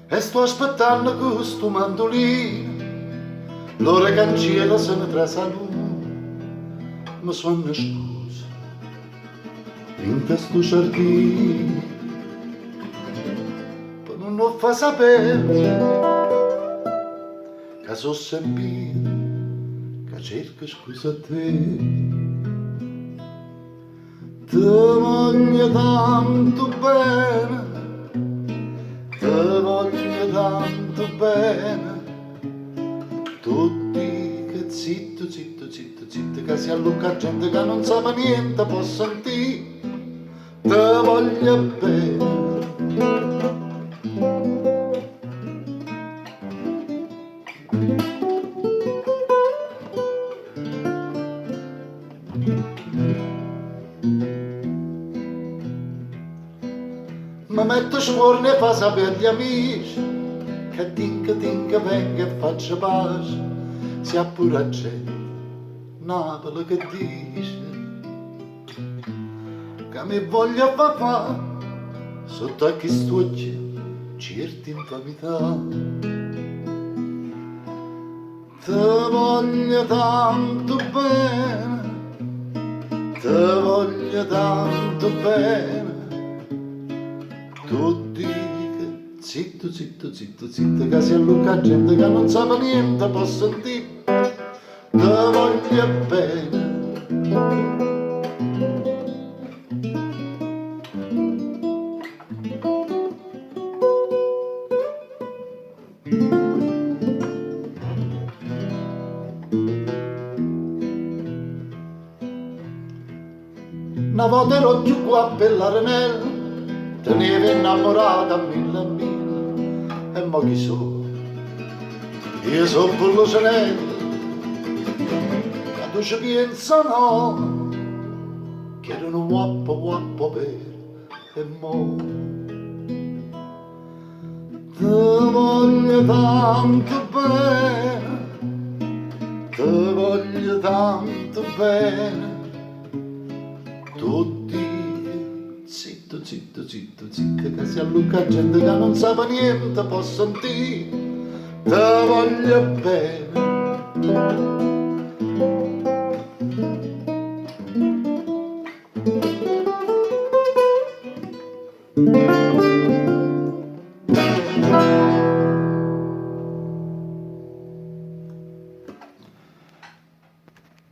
E sto aspettando questo mandolino, l'ora cancella se ne trasa l'uno, ma sono scusa in questo giardino, per non lo fa sapere che so sempre che cerco scusa a te. Ti voglio tanto bene, ti voglio tanto bene, tutti che zitto, zitto, zitto, zitto, che si allucca gente che non sa niente, può sentire, ti voglio bene. Mi metto sforno e fa sapere agli amici che tinca venga e faccia pace, sia pure a gente Napoli che dice che mi voglia fa sotto a chi stuccia certi infamità. Ti voglio tanto bene, ti voglio tanto bene, tutti che zitto, zitto, zitto, zitto, che si allucca gente che non sa niente, può sentire, ti voglio bene. Una volta ero giù qua per l'Arenella, tenevo innamorata a mille e mille, e mo chi sono? Io sono Pullo Cenella, quando ci penso no, chiedono guappo per, e mo ti voglio tanto bene, ti voglio tanto bene, tutti zitto, zitto, zitto, zitto, che si allucca gente che non sa niente, può sentire, ti voglio bene.